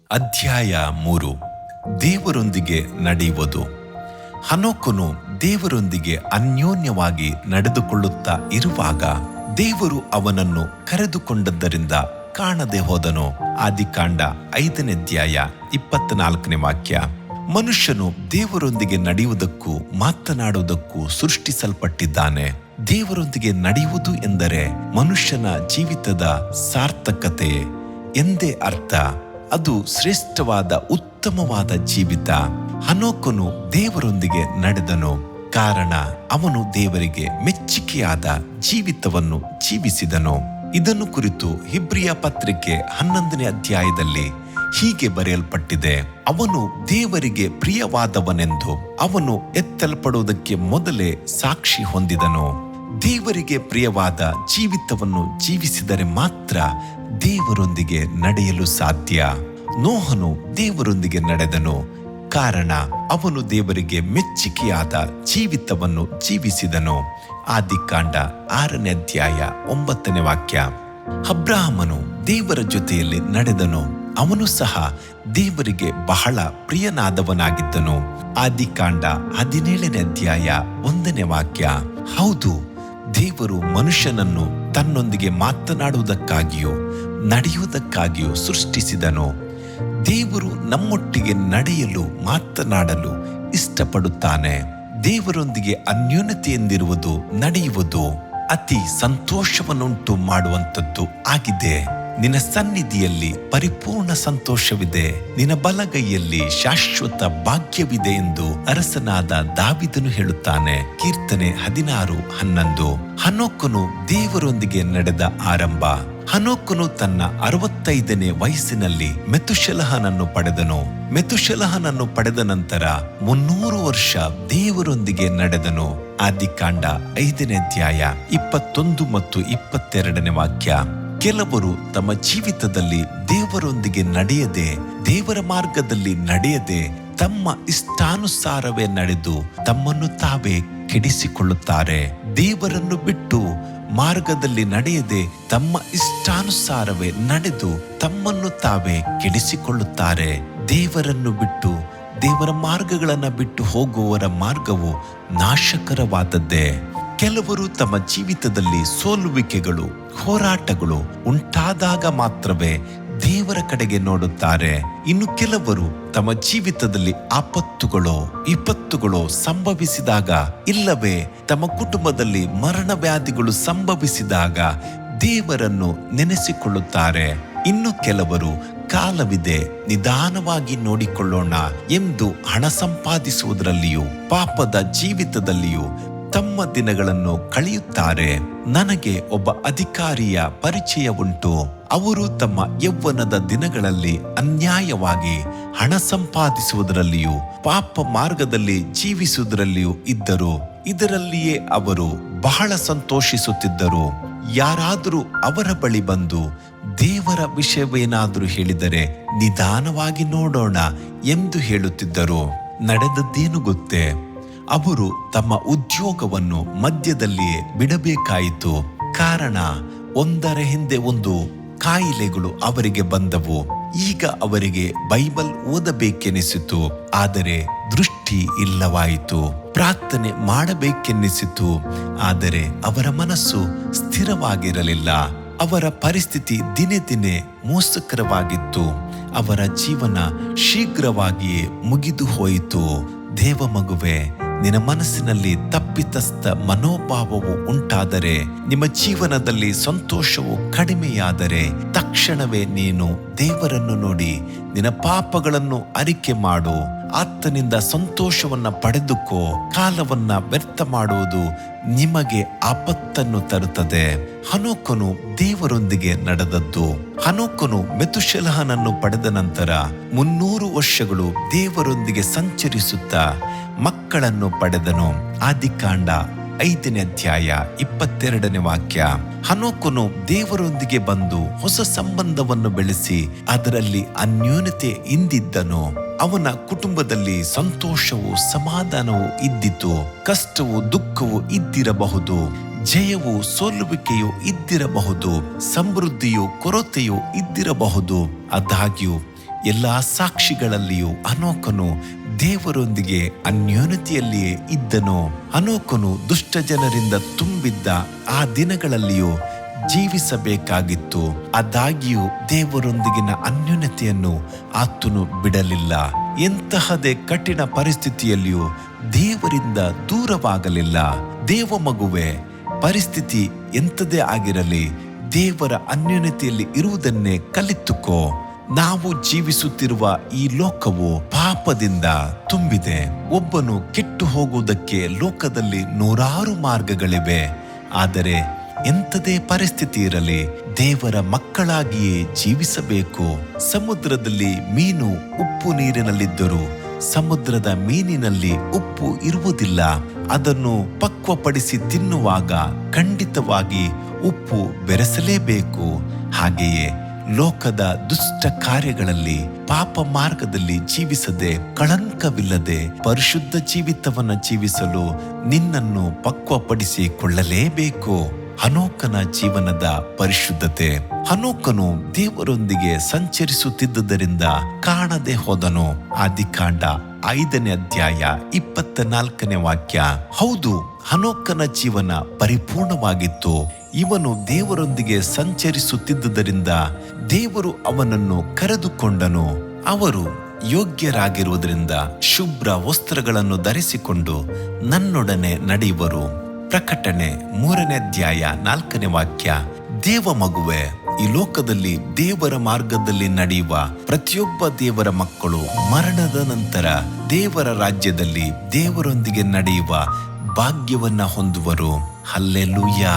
ಅಧ್ಯಾಯ 3. ದೇವರೊಂದಿಗೆ ನಡೆಯುವುದು. ಹನೋಕನು ದೇವರೊಂದಿಗೆ ಅನ್ಯೋನ್ಯವಾಗಿ ನಡೆದುಕೊಳ್ಳುತ್ತಾ ಇರುವಾಗ ದೇವರು ಅವನನ್ನು ಕರೆದುಕೊಂಡದ್ದರಿಂದ ಕಾಣದೆ ಹೋದನು. ಆದಿಕಾಂಡ 5ನೇ ಅಧ್ಯಾಯ 24ನೇ ವಾಕ್ಯ. ಮನುಷ್ಯನು ದೇವರೊಂದಿಗೆ ನಡೆಯುವುದಕ್ಕೂ ಮಾತನಾಡುವುದಕ್ಕೂ ಸೃಷ್ಟಿಸಲ್ಪಟ್ಟಿದ್ದಾನೆ. ದೇವರೊಂದಿಗೆ ನಡೆಯುವುದು ಎಂದರೆ ಮನುಷ್ಯನ ಜೀವಿತದ ಸಾರ್ಥಕತೆ ಎಂದೇ ಅರ್ಥ. ಅದು ಶ್ರೇಷ್ಠವಾದ ಉತ್ತಮವಾದ ಜೀವಿತ. ಹನೋಕನು ದೇವರೊಂದಿಗೆ ನಡೆದನು, ಕಾರಣ ಅವನು ದೇವರಿಗೆ ಮೆಚ್ಚುಗೆಯಾದ ಜೀವಿತವನ್ನು ಜೀವಿಸಿದನು. ಇದನ್ನು ಕುರಿತು ಇಬ್ರಿಯ ಪತ್ರಿಕೆ 11ನೇ ಅಧ್ಯಾಯದಲ್ಲಿ ಹೀಗೆ ಬರೆಯಲ್ಪಟ್ಟಿದೆ: ಅವನು ದೇವರಿಗೆ ಪ್ರಿಯವಾದವನೆಂದು ಅವನು ಎತ್ತಲ್ಪಡುವುದಕ್ಕೆ ಮೊದಲೇ ಸಾಕ್ಷಿ ಹೊಂದಿದನು. ದೇವರಿಗೆ ಪ್ರಿಯವಾದ ಜೀವಿತವನ್ನು ಜೀವಿಸಿದರೆ ಮಾತ್ರ ದೇವರೊಂದಿಗೆ ನಡೆಯಲು ಸಾಧ್ಯ. ನೋಹನು ದೇವರೊಂದಿಗೆ ನಡೆದನು, ಕಾರಣ ಅವನು ದೇವರಿಗೆ ಮೆಚ್ಚುಗೆಯಾದ ಜೀವಿತವನ್ನು ಜೀವಿಸಿದನು. ಆದಿಕಾಂಡ 6ನೇ ಅಧ್ಯಾಯ 9ನೇ ವಾಕ್ಯ. ಅಬ್ರಹಾಮನು ದೇವರ ಜೊತೆಯಲ್ಲಿ ನಡೆದನು, ಅವನು ಸಹ ದೇವರಿಗೆ ಬಹಳ ಪ್ರಿಯನಾದವನಾಗಿದ್ದನು. ಆದಿಕಾಂಡ 17ನೇ ಅಧ್ಯಾಯ 1ನೇ ವಾಕ್ಯ. ಹೌದು, ದೇವರು ಮನುಷ್ಯನನ್ನು ತನ್ನೊಂದಿಗೆ ಮಾತನಾಡುವುದಕ್ಕಾಗಿಯೂ ನಡೆಯುವುದಕ್ಕಾಗಿಯೂ ಸೃಷ್ಟಿಸಿದನು. ದೇವರು ನಮ್ಮೊಟ್ಟಿಗೆ ನಡೆಯಲು ಮಾತನಾಡಲು ಇಷ್ಟಪಡುತ್ತಾನೆ. ದೇವರೊಂದಿಗೆ ಅನ್ಯೋನ್ಯತೆಯಿಂದಿರುವುದು ನಡೆಯುವುದು ಅತಿ ಸಂತೋಷವನ್ನುಂಟು ಮಾಡುವಂಥದ್ದು ಆಗಿದೆ. ನಿನ್ನ ಸನ್ನಿಧಿಯಲ್ಲಿ ಪರಿಪೂರ್ಣ ಸಂತೋಷವಿದೆ, ನಿನ್ನ ಬಲಗೈಯಲ್ಲಿ ಶಾಶ್ವತ ಭಾಗ್ಯವಿದೆ ಎಂದು ಅರಸನಾದ ದಾವೀದನು ಹೇಳುತ್ತಾನೆ. ಕೀರ್ತನೆ 16:11. ಹನೋಕನು ದೇವರೊಂದಿಗೆ ನಡೆದ ಆರಂಭ. ಹನೋಕನು ತನ್ನ 65ನೇ ವಯಸ್ಸಿನಲ್ಲಿ ಮೆತುಶೆಲಹನನ್ನು ಪಡೆದನು. ಮೆತುಶೆಲಹನನ್ನು ಪಡೆದ ನಂತರ 300 ವರ್ಷ ದೇವರೊಂದಿಗೆ ನಡೆದನು. ಆದಿಕಾಂಡ 5ನೇ ಅಧ್ಯಾಯ 21 ಮತ್ತು 22ನೇ ವಾಕ್ಯ. ಕೆಲವರು ತಮ್ಮ ಜೀವಿತದಲ್ಲಿ ದೇವರೊಂದಿಗೆ ನಡೆಯದೆ, ದೇವರ ಮಾರ್ಗದಲ್ಲಿ ನಡೆಯದೆ, ತಮ್ಮ ಇಷ್ಟಾನುಸಾರವೇ ನಡೆದು ತಮ್ಮನ್ನು ತಾವೇ ಕೆಡಿಸಿಕೊಳ್ಳುತ್ತಾರೆ. ದೇವರನ್ನು ಬಿಟ್ಟು ಮಾರ್ಗದಲ್ಲಿ ನಡೆಯದೆ ತಮ್ಮ ಇಷ್ಟಾನುಸಾರವೇ ನಡೆದು ತಮ್ಮನ್ನು ತಾವೇ ಕೆಡಿಸಿಕೊಳ್ಳುತ್ತಾರೆ. ದೇವರನ್ನು ಬಿಟ್ಟು ದೇವರ ಮಾರ್ಗಗಳನ್ನು ಬಿಟ್ಟು ಹೋಗುವವರ ಮಾರ್ಗವು ನಾಶಕರವಾದದ್ದೇ. ಕೆಲವರು ತಮ್ಮ ಜೀವಿತದಲ್ಲಿ ಸೋಲುವಿಕೆಗಳು, ಹೋರಾಟಗಳು ಉಂಟಾದಾಗ ಮಾತ್ರವೇ ದೇವರ ಕಡೆಗೆ ನೋಡುತ್ತಾರೆ. ಇನ್ನು ಕೆಲವರು ತಮ್ಮ ಜೀವಿತದಲ್ಲಿ ಆಪತ್ತುಗಳು, ವಿಪತ್ತುಗಳು ಸಂಭವಿಸಿದಾಗ, ಇಲ್ಲವೇ ತಮ್ಮ ಕುಟುಂಬದಲ್ಲಿ ಮರಣ ವ್ಯಾಧಿಗಳು ಸಂಭವಿಸಿದಾಗ ದೇವರನ್ನು ನೆನೆಸಿಕೊಳ್ಳುತ್ತಾರೆ. ಇನ್ನು ಕೆಲವರು ಕಾಲವಿದೆ, ನಿಧಾನವಾಗಿ ನೋಡಿಕೊಳ್ಳೋಣ ಎಂದು ಹಣ ಸಂಪಾದಿಸುವುದರಲ್ಲಿಯೂ ಪಾಪದ ಜೀವಿತದಲ್ಲಿಯೂ ತಮ್ಮ ದಿನಗಳನ್ನು ಕಳೆಯುತ್ತಾರೆ. ನನಗೆ ಒಬ್ಬ ಅಧಿಕಾರಿಯ ಪರಿಚಯ ಉಂಟು. ಅವರು ತಮ್ಮ ಯೌವನದ ದಿನಗಳಲ್ಲಿ ಅನ್ಯಾಯವಾಗಿ ಹಣ ಸಂಪಾದಿಸುವುದರಲ್ಲಿಯೂ ಪಾಪ ಮಾರ್ಗದಲ್ಲಿ ಜೀವಿಸುವುದರಲ್ಲಿಯೂ ಇದ್ದರು. ಇದರಲ್ಲಿಯೇ ಅವರು ಬಹಳ ಸಂತೋಷಿಸುತ್ತಿದ್ದರು. ಯಾರಾದರೂ ಅವರ ಬಳಿ ಬಂದು ದೇವರ ವಿಷಯವೇನಾದರೂ ಹೇಳಿದರೆ ನಿಧಾನವಾಗಿ ನೋಡೋಣ ಎಂದು ಹೇಳುತ್ತಿದ್ದರು. ನಡೆದದ್ದೇನು ಗೊತ್ತೇ? ಅವರು ತಮ್ಮ ಉದ್ಯೋಗವನ್ನು ಮಧ್ಯದಲ್ಲಿಯೇ ಬಿಡಬೇಕಾಯಿತು. ಕಾರಣ ಒಂದರ ಹಿಂದೆ ಒಂದು ಕಾಯಿಲೆಗಳು ಅವರಿಗೆ ಬಂದವು. ಈಗ ಅವರಿಗೆ ಬೈಬಲ್ ಓದಬೇಕೆನಿಸಿತು, ಆದರೆ ದೃಷ್ಟಿ ಇಲ್ಲವಾಯಿತು. ಪ್ರಾರ್ಥನೆ ಮಾಡಬೇಕೆನ್ನಿಸಿತು, ಆದರೆ ಅವರ ಮನಸ್ಸು ಸ್ಥಿರವಾಗಿರಲಿಲ್ಲ. ಅವರ ಪರಿಸ್ಥಿತಿ ದಿನೇ ದಿನೇ ಮೋಸಕರವಾಗಿತ್ತು. ಅವರ ಜೀವನ ಶೀಘ್ರವಾಗಿಯೇ ಮುಗಿದು ಹೋಯಿತು. ದೇವ ಮಗುವೆ, ನಿನ್ನ ಮನಸ್ಸಿನಲ್ಲಿ ತಪ್ಪಿತಸ್ಥ ಮನೋಭಾವವು ಉಂಟಾದರೆ, ನಿಮ್ಮ ಜೀವನದಲ್ಲಿ ಸಂತೋಷವು ಕಡಿಮೆಯಾದರೆ, ತಕ್ಷಣವೇ ನೀನು ದೇವರನ್ನು ನೋಡಿ ನಿನ್ನ ಪಾಪಗಳನ್ನು ಅರಿಕೆ ಮಾಡು. ಆತನಿಂದ ಸಂತೋಷವನ್ನ ಪಡೆದುಕೋ. ಕಾಲವನ್ನ ವ್ಯರ್ಥ ಮಾಡುವುದು ನಿಮಗೆ ಆಪತ್ತನ್ನು ತರುತ್ತದೆ. ಹನೋಕನು ದೇವರೊಂದಿಗೆ ನಡೆದದ್ದು. ಹನೋಕನು ಮೆತುಶೆಲಹನನ್ನು ಪಡೆದ ನಂತರ 300 ವರ್ಷಗಳು ದೇವರೊಂದಿಗೆ ಸಂಚರಿಸುತ್ತಾ ಮಕ್ಕಳನ್ನು ಪಡೆದನು. ಆದಿಕಾಂಡ 5ನೇ ಅಧ್ಯಾಯ 22ನೇ ವಾಕ್ಯ. ಹನೋಕನು ದೇವರೊಂದಿಗೆ ಬಂದು ಹೊಸ ಸಂಬಂಧವನ್ನು ಬೆಳೆಸಿ ಅದರಲ್ಲಿ ಅನ್ಯೋನ್ಯತೆ ಇಂದಿದ್ದನು. ಅವನ ಕುಟುಂಬದಲ್ಲಿ ಸಂತೋಷವೂ ಸಮಾಧಾನವೂ ಇದ್ದಿತು. ಕಷ್ಟವೂ ದುಃಖವೂ ಇದ್ದಿರಬಹುದು, ಜಯವೂ ಸೋಲುವಿಕೆಯೂ ಇದ್ದಿರಬಹುದು, ಸಮೃದ್ಧಿಯೂ ಕೊರತೆಯೂ ಇದ್ದಿರಬಹುದು. ಆದಾಗ್ಯೂ ಎಲ್ಲ ಸಾಕ್ಷಿಗಳಲ್ಲಿಯೂ ಹನೋಕನು ದೇವರೊಂದಿಗೆ ಅನ್ಯೋನ್ಯತೆಯಲ್ಲಿಯೇ ಇದ್ದನು. ಹನೋಕನು ದುಷ್ಟ ಜನರಿಂದ ತುಂಬಿದ್ದ ಆ ದಿನಗಳಲ್ಲಿಯೂ ಜೀವಿಸಬೇಕಾಗಿತ್ತು. ಆದಾಗ್ಯೂ ದೇವರೊಂದಿಗಿನ ಅನ್ಯೋನ್ಯತೆಯನ್ನು ಆತನು ಬಿಡಲಿಲ್ಲ. ಎಂತಹದೇ ಕಠಿಣ ಪರಿಸ್ಥಿತಿಯಲ್ಲಿಯೂ ದೇವರಿಂದ ದೂರವಾಗಲಿಲ್ಲ. ದೇವ ಮಗುವೆ, ಪರಿಸ್ಥಿತಿ ಎಂಥದೇ ಆಗಿರಲಿ, ದೇವರ ಅನ್ಯೋನ್ಯತೆಯಲ್ಲಿ ಇರುವುದನ್ನೇ ಕಲಿತುಕೋ. ನಾವು ಜೀವಿಸುತ್ತಿರುವ ಈ ಲೋಕವು ಪಾಪದಿಂದ ತುಂಬಿದೆ. ಒಬ್ಬನು ಕೆಟ್ಟು ಹೋಗುವುದಕ್ಕೆ ಲೋಕದಲ್ಲಿ ನೂರಾರು ಮಾರ್ಗಗಳಿವೆ. ಆದರೆ ಎಂಥದೇ ಪರಿಸ್ಥಿತಿ ಇರಲಿ, ದೇವರ ಮಕ್ಕಳಾಗಿಯೇ ಜೀವಿಸಬೇಕು. ಸಮುದ್ರದಲ್ಲಿ ಮೀನು ಉಪ್ಪು ನೀರಿನಲ್ಲಿದ್ದರೂ ಸಮುದ್ರದ ಮೀನಿನಲ್ಲಿ ಉಪ್ಪು ಇರುವುದಿಲ್ಲ. ಅದನ್ನು ಪಕ್ವಪಡಿಸಿ ತಿನ್ನುವಾಗ ಖಂಡಿತವಾಗಿ ಉಪ್ಪು ಬೆರೆಸಲೇಬೇಕು. ಹಾಗೆಯೇ ಲೋಕದ ದುಷ್ಟ ಕಾರ್ಯಗಳಲ್ಲಿ, ಪಾಪ ಮಾರ್ಗದಲ್ಲಿ ಜೀವಿಸದೆ, ಕಳಂಕವಿಲ್ಲದೆ ಪರಿಶುದ್ಧ ಜೀವಿತವನ್ನ ಜೀವಿಸಲು ನಿನ್ನನ್ನು ಪಕ್ವಪಡಿಸಿಕೊಳ್ಳಲೇಬೇಕು. ಹನೋಕನ ಜೀವನದ ಪರಿಶುದ್ಧತೆ. ಹನೋಕನು ದೇವರೊಂದಿಗೆ ಸಂಚರಿಸುತ್ತಿದ್ದುದರಿಂದ ಕಾಣದೆ ಹೋದನು. ಆದಿಕಾಂಡ 5ನೇ ಅಧ್ಯಾಯ 24ನೇ ವಾಕ್ಯ. ಹೌದು, ಹನೋಕನ ಜೀವನ ಪರಿಪೂರ್ಣವಾಗಿತ್ತು. ಇವನು ದೇವರೊಂದಿಗೆ ಸಂಚರಿಸುತ್ತಿದ್ದುದರಿಂದ ದೇವರು ಅವನನ್ನು ಕರೆದುಕೊಂಡನು. ಅವರು ಯೋಗ್ಯರಾಗಿರುವುದರಿಂದ ಶುಭ್ರ ವಸ್ತ್ರಗಳನ್ನು ಧರಿಸಿಕೊಂಡು ನನ್ನೊಡನೆ ನಡೆಯುವರು. ಪ್ರಕಟಣೆ 3ನೇ ಅಧ್ಯಾಯ 4ನೇ ವಾಕ್ಯ. ದೇವ ಮಗುವೆ, ಈ ಲೋಕದಲ್ಲಿ ದೇವರ ಮಾರ್ಗದಲ್ಲಿ ನಡೆಯುವ ಪ್ರತಿಯೊಬ್ಬ ದೇವರ ಮಕ್ಕಳು ಮರಣದ ನಂತರ ದೇವರ ರಾಜ್ಯದಲ್ಲಿ ದೇವರೊಂದಿಗೆ ನಡೆಯುವ ಭಾಗ್ಯವನ್ನ ಹೊಂದುವರು. ಹಲ್ಲೆಲೂಯಾ.